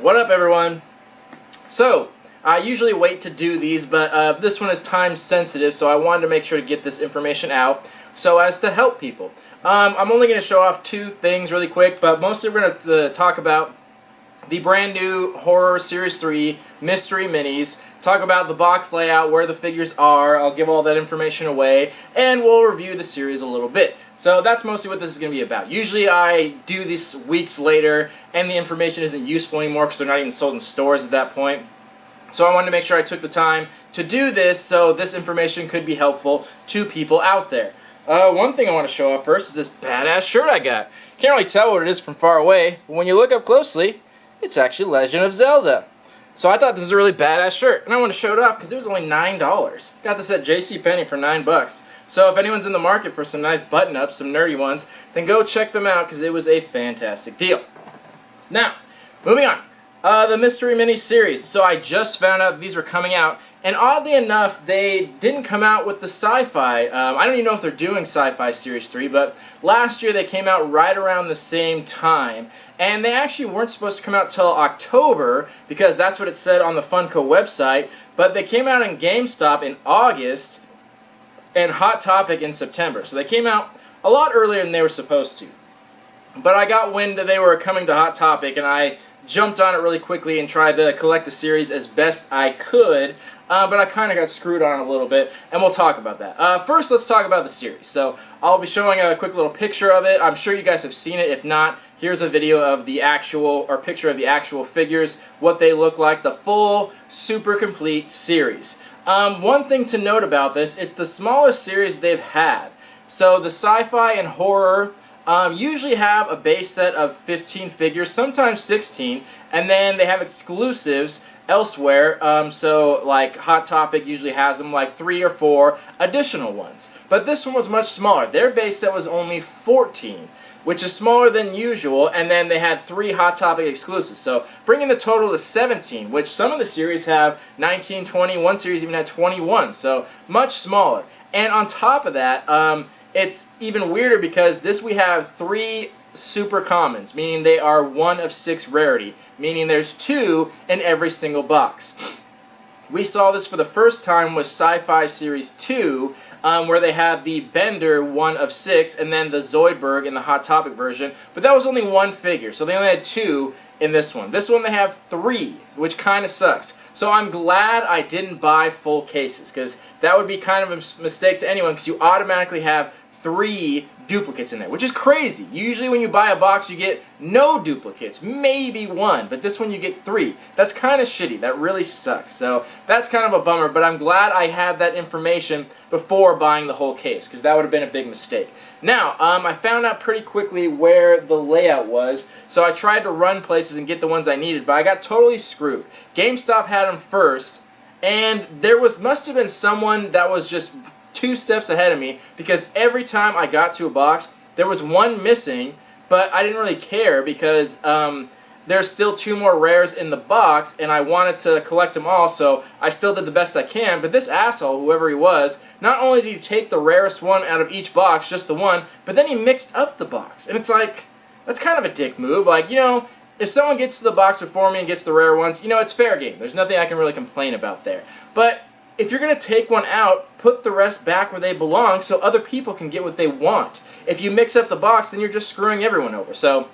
What up, everyone? So, I usually wait to do these, but this one is time sensitive, so I wanted to make sure to get this information out so as to help people. I'm only going to show off two things really quick, but mostly we're going to talk about the brand new Horror Series 3 Mystery Minis, talk about the box layout, where the figures are, I'll give all that information away, and we'll review the series a little bit. So that's mostly what this is going to be about. Usually I do this weeks later, and the information isn't useful anymore because they're not even sold in stores at that point. So I wanted to make sure I took the time to do this so this information could be helpful to people out there. One thing I want to show off first is this badass shirt I got. Can't really tell what it is from far away, but when you look up closely, it's actually Legend of Zelda. So I thought this was a really badass shirt, and I want to show it off because it was only $9. Got this at JCPenney for $9. So if anyone's in the market for some nice button-ups, some nerdy ones, then go check them out because it was a fantastic deal. Now, moving on. The Mystery Mini series. So I just found out that these were coming out, and oddly enough, they didn't come out with the Sci-Fi. I don't even know if they're doing Sci-Fi Series 3, but last year they came out right around the same time. And they actually weren't supposed to come out till October, because that's what it said on the Funko website, but they came out in GameStop in August, and Hot Topic in September. So they came out a lot earlier than they were supposed to. But I got wind that they were coming to Hot Topic, and I jumped on it really quickly and tried to collect the series as best I could, but I kind of got screwed on a little bit, and we'll talk about that. First, let's talk about the series. So I'll be showing a quick little picture of it. I'm sure you guys have seen it. If not, here's a video of the actual, or picture of the actual figures, what they look like, the full, super complete series. One thing to note about this, it's the smallest series they've had. So the sci-fi and horror usually have a base set of 15 figures, sometimes 16, and then they have exclusives elsewhere. So like Hot Topic usually has them like 3 or 4 additional ones. But this one was much smaller. Their base set was only 14. Which is smaller than usual, and then they had 3 Hot Topic exclusives. So bringing the total to 17, which some of the series have 19, 20, one series even had 21, so much smaller. And on top of that, it's even weirder because this we have 3 super commons, meaning they are 1 of 6 rarity, meaning there's 2 in every single box. We saw this for the first time with Sci-Fi Series 2, where they had the Bender 1 of 6, and then the Zoidberg in the Hot Topic version, but that was only 1 figure, so they only had 2 in this one. This one they have 3, which kind of sucks. So I'm glad I didn't buy full cases, because that would be kind of a mistake to anyone, because you automatically have 3 duplicates in there, which is crazy. Usually when you buy a box you get no duplicates, maybe 1, but this one you get 3. That's kind of shitty. That really sucks. So that's kind of a bummer, but I'm glad I had that information before buying the whole case, because that would have been a big mistake. Now, I found out pretty quickly where the layout was, so I tried to run places and get the ones I needed, but I got totally screwed. GameStop had them first, and there must have been someone that was just 2 steps ahead of me, because every time I got to a box, there was 1 missing, but I didn't really care because there's still 2 more rares in the box, and I wanted to collect them all, so I still did the best I can. But this asshole, whoever he was, not only did he take the rarest one out of each box, just the 1, but then he mixed up the box. And it's like, that's kind of a dick move. Like, you know, if someone gets to the box before me and gets the rare ones, you know, it's fair game. There's nothing I can really complain about there. But if you're going to take one out, put the rest back where they belong so other people can get what they want. If you mix up the box, then you're just screwing everyone over. So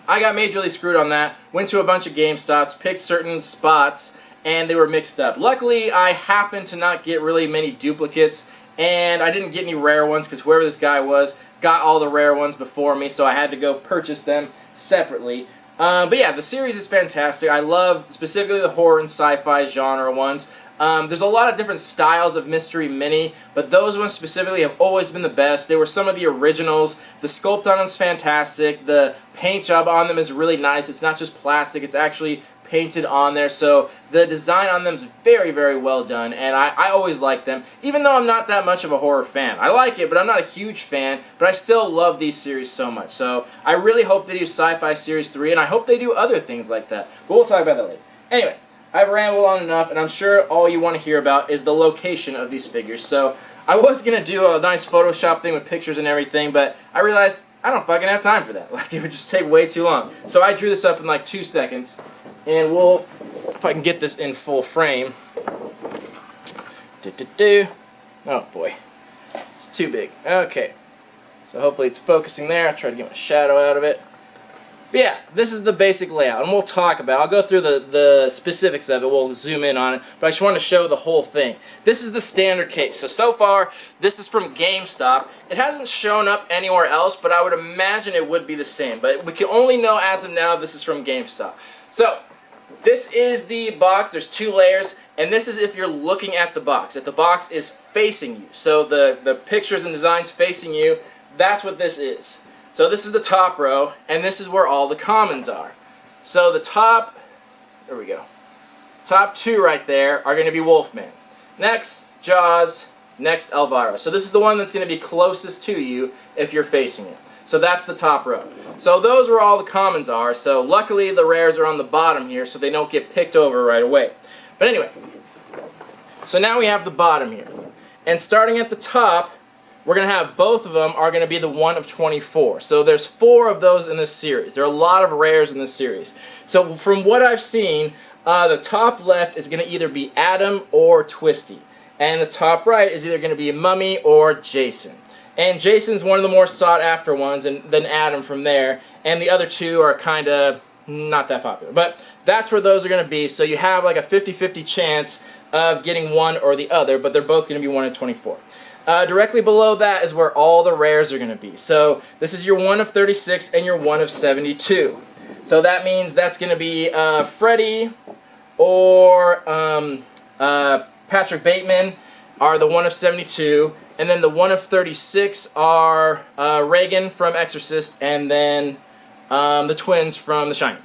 I got majorly screwed on that. Went to a bunch of GameStops, picked certain spots, and they were mixed up. Luckily, I happened to not get really many duplicates, and I didn't get any rare ones because whoever this guy was got all the rare ones before me, so I had to go purchase them separately. But yeah, the series is fantastic. I love specifically the horror and sci-fi genre ones. There's a lot of different styles of Mystery Mini, but those ones specifically have always been the best. They were some of the originals. The sculpt on them is fantastic. The paint job on them is really nice. It's not just plastic, it's actually painted on there, so the design on them is very, very well done, and I always like them, even though I'm not that much of a horror fan. I like it, but I'm not a huge fan, but I still love these series so much. So I really hope they do Sci-Fi Series 3, and I hope they do other things like that, but we'll talk about that later. Anyway, I've rambled on enough, and I'm sure all you want to hear about is the location of these figures. So I was going to do a nice Photoshop thing with pictures and everything, but I realized I don't fucking have time for that. Like, it would just take way too long. So I drew this up in like 2 seconds. And we'll, if I can get this in full frame. Oh boy, it's too big. Okay, so hopefully it's focusing there. I'll try to get my shadow out of it. But yeah, this is the basic layout, and we'll talk about it. I'll go through the specifics of it. We'll zoom in on it, but I just want to show the whole thing. This is the standard case. So far, this is from GameStop. It hasn't shown up anywhere else, but I would imagine it would be the same. But we can only know as of now this is from GameStop. So, this is the box. There's 2 layers, and this is if you're looking at the box. If the box is facing you, so the pictures and designs facing you, that's what this is. So this is the top row, and this is where all the commons are. So the top, there we go, top 2 right there are going to be Wolfman. Next, Jaws. Next, Elvira. So this is the one that's going to be closest to you if you're facing it. So that's the top row. So those are where all the commons are. So luckily the rares are on the bottom here, so they don't get picked over right away. But anyway, so now we have the bottom here. And starting at the top, we're going to have both of them are going to be the 1 of 24. So there's 4 of those in this series. There are a lot of rares in this series. So from what I've seen, the top left is going to either be Adam or Twisty. And the top right is either going to be Mummy or Jason. And Jason's one of the more sought after ones, and then Adam from there. And the other 2 are kind of not that popular. But that's where those are going to be. So you have like a 50-50 chance of getting one or the other, but they're both going to be 1 of 24. Directly below that is where all the rares are going to be. So this is your 1 of 36 and your 1 of 72. So that means that's going to be Freddy or Patrick Bateman are the 1 of 72. And then the 1 of 36 are Reagan from Exorcist, and then the twins from The Shining.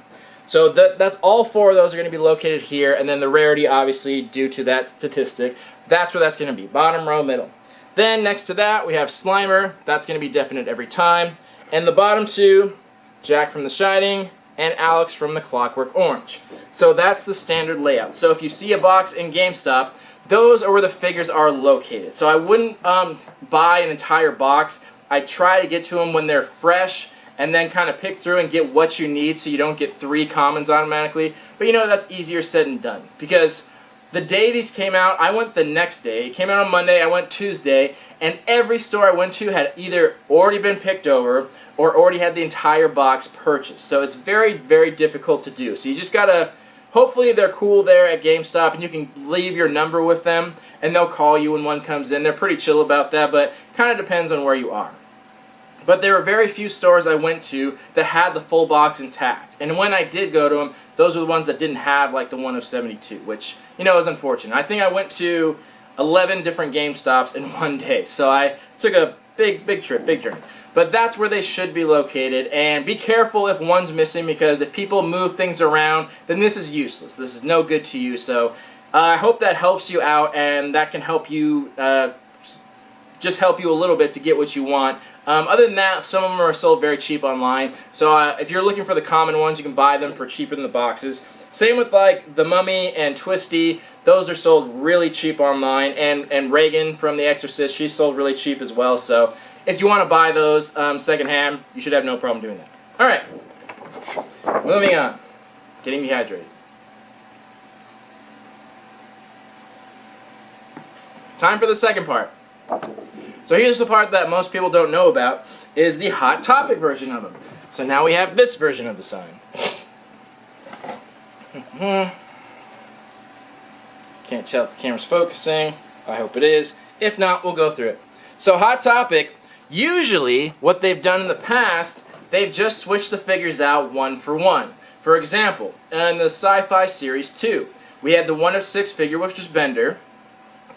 So that's all 4 of those are going to be located here, and then the rarity, obviously, due to that statistic, that's where that's going to be, bottom row, middle. Then next to that, we have Slimer. That's going to be definite every time. And the bottom 2, Jack from The Shining and Alex from The Clockwork Orange. So that's the standard layout. So if you see a box in GameStop, those are where the figures are located. So I wouldn't buy an entire box. I try to get to them when they're fresh and then kind of pick through and get what you need so you don't get 3 commons automatically. But you know, that's easier said than done. Because the day these came out, I went the next day. It came out on Monday, I went Tuesday, and every store I went to had either already been picked over or already had the entire box purchased. So it's very, very difficult to do. So you just gotta, hopefully they're cool there at GameStop and you can leave your number with them and they'll call you when one comes in. They're pretty chill about that, but kind of depends on where you are. But there were very few stores I went to that had the full box intact. And when I did go to them, those were the ones that didn't have like the 1 of 72, which, you know, is unfortunate. I think I went to 11 different GameStops in one day, so I took a big trip, big journey. But that's where they should be located, and be careful if one's missing, because if people move things around, then this is useless. This is no good to you, so I hope that helps you out, and that can help you, just help you a little bit to get what you want. Other than that, some of them are sold very cheap online. So if you're looking for the common ones, you can buy them for cheaper than the boxes. Same with like the Mummy and Twisty. Those are sold really cheap online. And Reagan from The Exorcist, she's sold really cheap as well. So if you want to buy those secondhand, you should have no problem doing that. Alright, moving on. Getting dehydrated. Time for the second part. So here's the part that most people don't know about, is the Hot Topic version of them. So now we have this version of the sign. Can't tell if the camera's focusing. I hope it is. If not, we'll go through it. So Hot Topic, usually what they've done in the past, they've just switched the figures out 1 for 1. For example, in the Sci-Fi Series 2, we had the 1 of 6 figure, which was Bender,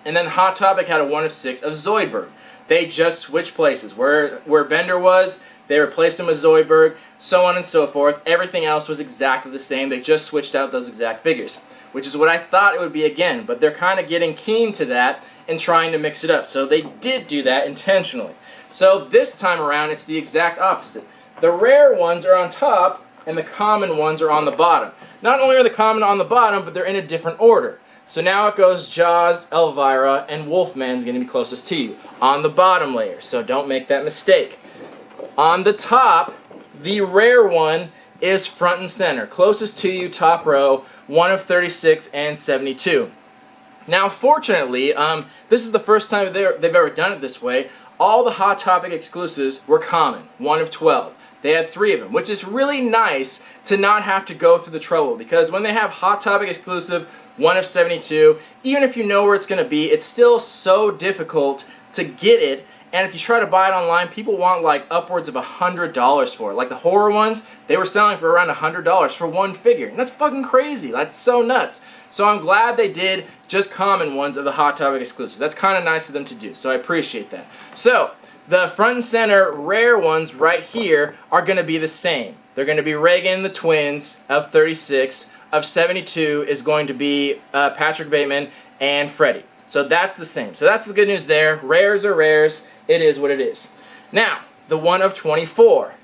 and then Hot Topic had a 1 of 6 of Zoidberg. They just switched places. Where Bender was, they replaced him with Zoidberg, so on and so forth. Everything else was exactly the same. They just switched out those exact figures, which is what I thought it would be again, but they're kind of getting keen to that and trying to mix it up. So they did do that intentionally. So this time around, it's the exact opposite. The rare ones are on top, and the common ones are on the bottom. Not only are the common on the bottom, but they're in a different order. So now it goes Jaws, Elvira, and Wolfman's going to be closest to you on the bottom layer, so don't make that mistake. On the top, the rare one is front and center, closest to you, top row, one of 36 and 72. Now, fortunately, this is the first time they've ever done it this way. All the Hot Topic exclusives were common, one of 12. They had 3 of them, which is really nice to not have to go through the trouble, because when they have Hot Topic exclusive, one of 72, even if you know where it's going to be, it's still so difficult to get it. And if you try to buy it online, people want like upwards of $100 for it. Like the horror ones, they were selling for around $100 for one figure. And that's fucking crazy. That's so nuts. So I'm glad they did just common ones of the Hot Topic exclusives. That's kind of nice of them to do, so I appreciate that. So, the front and center rare ones right here are going to be the same. They're going to be Reagan and the twins of 36. Of 72 is going to be Patrick Bateman and Freddy. So that's the same. So that's the good news there. Rares are rares. It is what it is. Now, the one of 24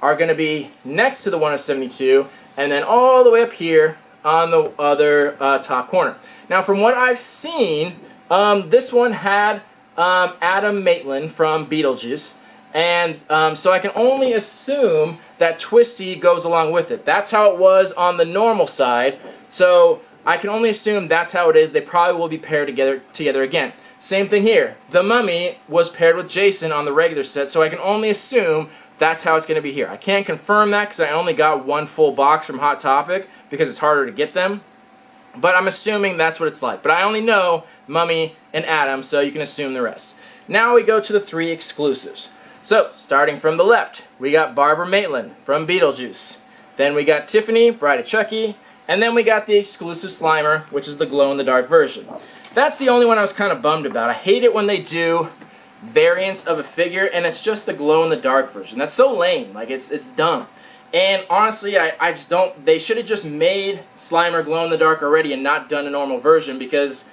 are going to be next to the one of 72, and then all the way up here on the other top corner. Now, from what I've seen, this one had Adam Maitland from Beetlejuice, and so I can only assume that Twisty goes along with it. That's how it was on the normal side, so I can only assume that's how it is. They probably will be paired together again. Same thing here. The Mummy was paired with Jason on the regular set, so I can only assume that's how it's going to be here. I can't confirm that because I only got one full box from Hot Topic because it's harder to get them. But I'm assuming that's what it's like. But I only know Mummy and Adam, so you can assume the rest. Now we go to the 3 exclusives. So, starting from the left, we got Barbara Maitland from Beetlejuice. Then we got Tiffany, Bride of Chucky. And then we got the exclusive Slimer, which is the glow-in-the-dark version. That's the only one I was kind of bummed about. I hate it when they do variants of a figure and it's just the glow-in-the-dark version. That's so lame. Like, it's dumb. And honestly, I just don't... They should have just made Slimer glow-in-the-dark already and not done a normal version because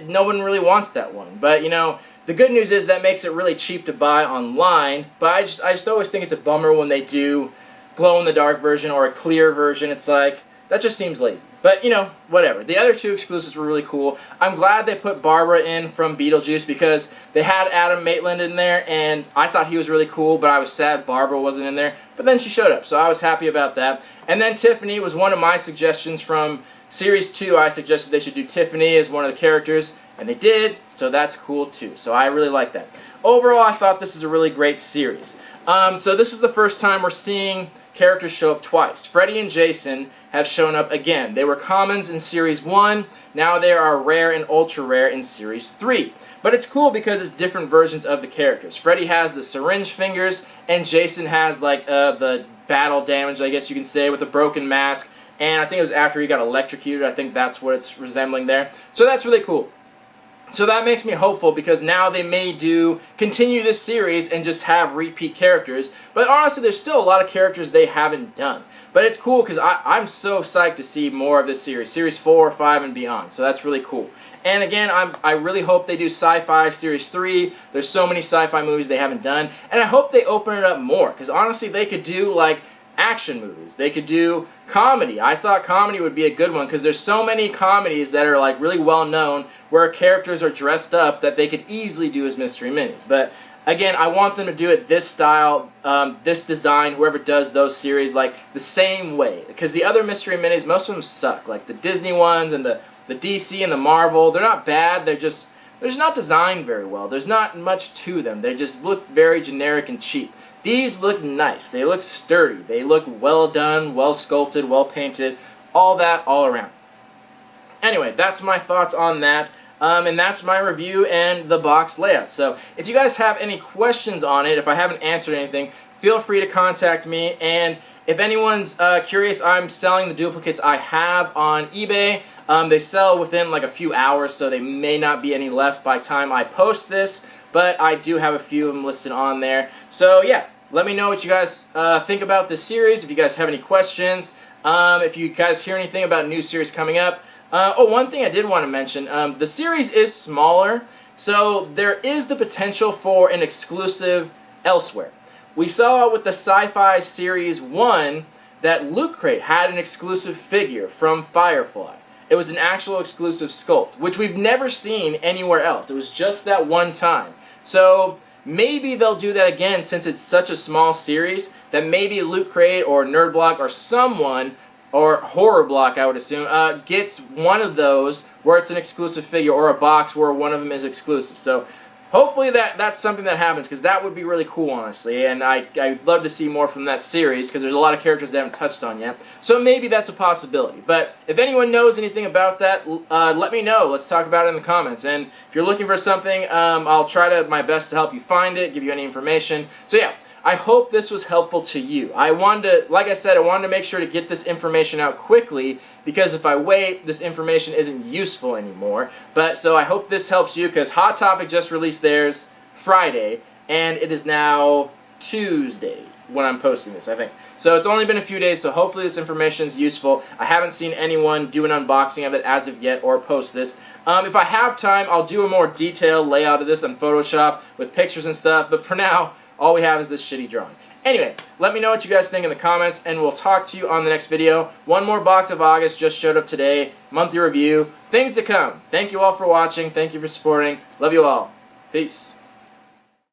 no one really wants that one. But, you know, the good news is that makes it really cheap to buy online. But I just always think it's a bummer when they do glow-in-the-dark version or a clear version. It's like... That just seems lazy. But, you know, whatever. The other 2 exclusives were really cool. I'm glad they put Barbara in from Beetlejuice because they had Adam Maitland in there, and I thought he was really cool, but I was sad Barbara wasn't in there. But then she showed up, so I was happy about that. And then Tiffany was one of my suggestions from Series 2. I suggested they should do Tiffany as one of the characters, and they did, so that's cool too. So I really like that. Overall, I thought this is a really great series. So this is the first time we're seeing characters show up twice. Freddy and Jason have shown up again. They were commons in Series 1, now they are rare and ultra rare in Series 3. But it's cool because it's different versions of the characters. Freddy has the syringe fingers, and Jason has like the battle damage, I guess you can say, with the broken mask. And I think it was after he got electrocuted. I think that's what it's resembling there. So that's really cool. So that makes me hopeful because now they may continue this series and just have repeat characters. But honestly, there's still a lot of characters they haven't done. But it's cool because I'm so psyched to see more of this series. Series 4, 5, and beyond. So that's really cool. And again, I really hope they do Sci-Fi Series 3. There's so many sci-fi movies they haven't done. And I hope they open it up more. Because honestly, they could do like action movies. They could do comedy. I thought comedy would be a good one because there's so many comedies that are like really well known where characters are dressed up that they could easily do as mystery minis. But again, I want them to do it this style, this design, whoever does those series, like the same way. Because the other mystery minis, most of them suck. Like the Disney ones and the DC and the Marvel, they're not bad. They're just not designed very well. There's not much to them. They just look very generic and cheap. These look nice. They look sturdy. They look well done, well sculpted, well painted, all that all around. Anyway, that's my thoughts on that. And that's my review and the box layout. So if you guys have any questions on it, if I haven't answered anything, feel free to contact me. And if anyone's curious, I'm selling the duplicates I have on eBay. They sell within like a few hours, so there may not be any left by the time I post this. But I do have a few of them listed on there. So yeah, let me know what you guys think about this series. If you guys have any questions, if you guys hear anything about new series coming up. One thing I did want to mention, the series is smaller, so there is the potential for an exclusive elsewhere. We saw with the Sci-Fi Series 1 that Loot Crate had an exclusive figure from Firefly. It was an actual exclusive sculpt, which we've never seen anywhere else. It was just that one time. So maybe they'll do that again since it's such a small series that maybe Loot Crate or Nerd Block or someone, or Horror Block I would assume, gets one of those where it's an exclusive figure or a box where one of them is exclusive. So hopefully that's something that happens, because that would be really cool, honestly, and I'd love to see more from that series, because there's a lot of characters they haven't touched on yet, so maybe that's a possibility. But if anyone knows anything about that, let me know. Let's talk about it in the comments, and if you're looking for something, I'll try my best to help you find it, give you any information. So yeah, I hope this was helpful to you. I wanted to, like I said, I wanted to make sure to get this information out quickly, because if I wait, this information isn't useful anymore. But so I hope this helps you, because Hot Topic just released theirs Friday, and it is now Tuesday when I'm posting this, I think. So it's only been a few days, so hopefully this information is useful. I haven't seen anyone do an unboxing of it as of yet or post this. If I have time, I'll do a more detailed layout of this on Photoshop with pictures and stuff, but for now, all we have is this shitty drawing. Anyway, let me know what you guys think in the comments, and we'll talk to you on the next video. One more box of August just showed up today. Monthly review. Things to come. Thank you all for watching. Thank you for supporting. Love you all. Peace.